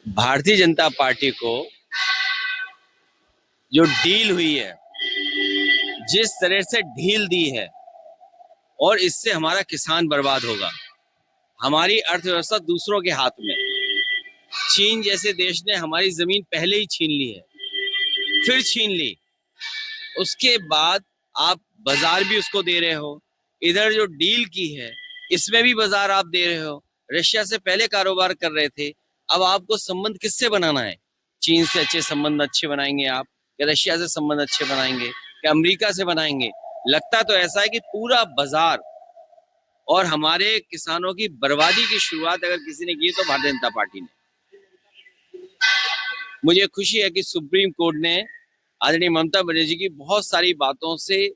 Bharatiya Janata party को जो deal हुई है, जिस तरह से ढील दी है, और इससे हमारा किसान बर्बाद होगा। हमारी अर्थव्यवस्था दूसरों के हाथ में। चीन जैसे देश ने हमारी जमीन पहले ही छीन ली है, फिर छीन ली। उसके बाद आप बाजार भी उसको दे रहे हो। इधर जो डील की है इसमें भी बाजार आप दे रहे हो। रशिया से पहले कारोबार कर रहे थे, अब आपको संबंध किससे बनाना है? चीन से अच्छे संबंध अच्छे बनाएंगे आप, या रशिया से संबंध अच्छे बनाएंगे, या अमेरिका से बनाएंगे? लगता तो ऐसा है कि पूरा बाजार और हमारे किसानों की बर्बादी की शुरुआत अगर किसी ने की तो भारतीय जनता पार्टी ने। मुझे खुशी है कि सुप्रीम कोर्ट ने आदरणीय ममता बनर्जी की बहुत सारी बातों से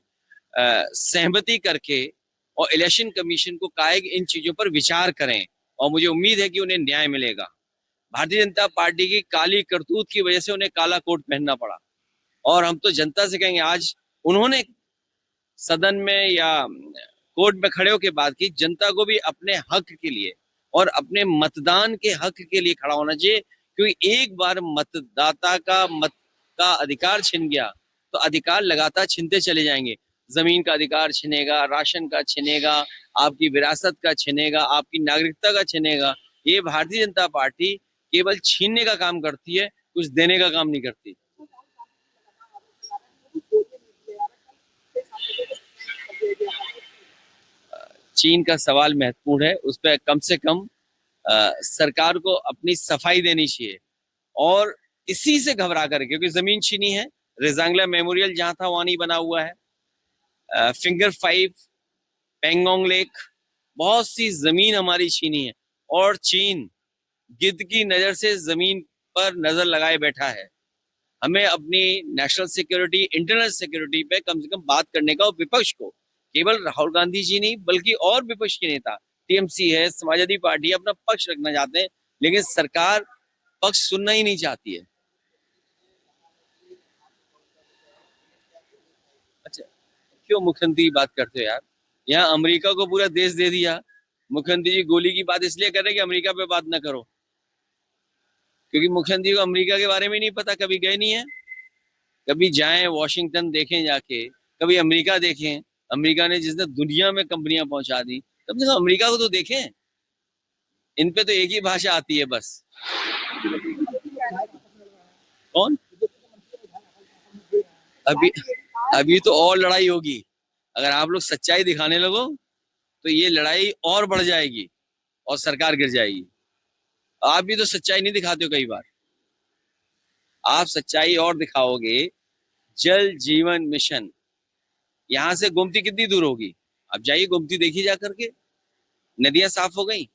सहमति करके और इलेक्शन कमीशन को कहा है कि इन चीजों पर विचार करें, और मुझे उम्मीद है कि उन्हें न्याय मिलेगा। भारतीय जनता पार्टी की काली करतूत की वजह से उन्हें काला कोट पहनना पड़ा, और हम तो जनता से कहेंगे, आज उन्होंने सदन में या कोर्ट में खड़े होकर बात की, जनता को भी अपने हक के लिए और अपने मतदान के हक के लिए खड़ा होना चाहिए। क्योंकि एक बार मतदाता का मत का अधिकार छिन गया तो अधिकार लगातार छिनते चले जाएंगे। जमीन का अधिकार छिनेगा, राशन का छिनेगा, आपकी विरासत का छिनेगा, आपकी नागरिकता का छिनेगा। ये भारतीय जनता पार्टी केवल छीनने का काम करती है, कुछ देने का काम नहीं करती। चीन का सवाल महत्वपूर्ण है, उस पर कम से कम सरकार को अपनी सफाई देनी चाहिए। और इसी से घबरा कर, क्योंकि जमीन छीनी है, रेजांगला मेमोरियल जहां था वहां नहीं बना हुआ है, फिंगर 5, पेंगोंग लेक, बहुत सी जमीन हमारी छीनी है। और चीन गिद्ध की नजर से जमीन पर नजर लगाए बैठा है। हमें अपनी नेशनल सिक्योरिटी, इंटरनल सिक्योरिटी पे कम से कम बात करने का, और विपक्ष को, केवल राहुल गांधी जी नहीं बल्कि और विपक्ष के नेता, टीएमसी है, समाजवादी पार्टी, अपना पक्ष रखना चाहते हैं, लेकिन सरकार पक्ष सुनना ही नहीं चाहती है। अच्छा, क्यों मुख्यमंत्री की बात करते हो यार? यहाँ अमेरिका को पूरा देश दे दिया। मुख्यमंत्री जी गोली की बात इसलिए कर रहे हैं कि अमेरिका पे बात ना करो, क्योंकि मुख्यमंत्री को अमेरिका के बारे में नहीं पता, कभी गए नहीं है। कभी जाएं वॉशिंगटन देखें जाके, कभी अमेरिका देखें। अमेरिका ने जिसने दुनिया में कंपनियां पहुंचा दी, कम से कम अमेरिका को तो देखें। इन पे तो एक ही भाषा आती है बस। कौन? अभी अभी तो और लड़ाई होगी। अगर आप लोग सच्चाई दिखाने लगो तो ये लड़ाई और बढ़ जाएगी और सरकार गिर जाएगी। आप भी तो सच्चाई नहीं दिखाते हो कई बार। आप सच्चाई और दिखाओगे। जल जीवन मिशन, यहाँ से गोमती कितनी दूर होगी? आप जाइए, गोमती देखिए जा करके। नदियां साफ हो गई,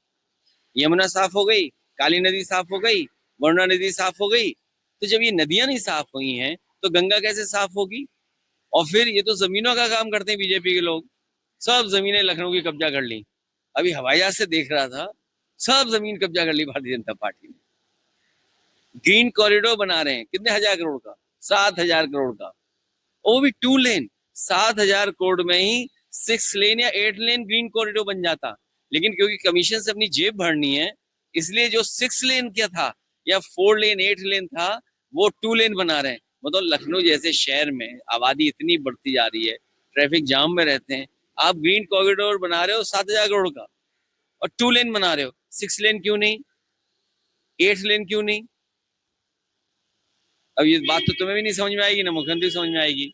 यमुना साफ हो गई, काली नदी साफ हो गई, वरुणा नदी साफ हो गई। तो जब ये नदियां नहीं साफ हुई हैं तो गंगा कैसे साफ होगी? और फिर ये तो जमीनों का काम करते हैं बीजेपी के लोग। सब जमीनें लखनऊ की कब्जा कर ली। अभी हवाई जहाज से देख रहा था, सब जमीन कब्जा कर ली भारतीय जनता पार्टी ने। ग्रीन कॉरिडोर बना रहे हैं, कितने हजार करोड़ का? 7,000 करोड़ का, वो भी 2 लेन। 7,000 करोड़ में ही 6 लेन या 8 लेन ग्रीन कॉरिडोर बन जाता। लेकिन क्योंकि कमीशन से अपनी जेब भरनी है, इसलिए जो 6 लेन क्या था या 4 लेन 8 लेन था, वो 2 लेन बना रहे हैं। मतलब लखनऊ जैसे शहर में आबादी इतनी बढ़ती जा रही है, ट्रैफिक जाम में रहते हैं, आप ग्रीन कॉरिडोर बना रहे हो 7,000 करोड़ का, और 2 लेन बना रहे हो। 6 लेन क्यों नहीं? 8 लेन क्यों नहीं? अब ये बात तो तुम्हें भी नहीं समझ में आएगी, ना मुख्यमंत्री समझ में आएगी।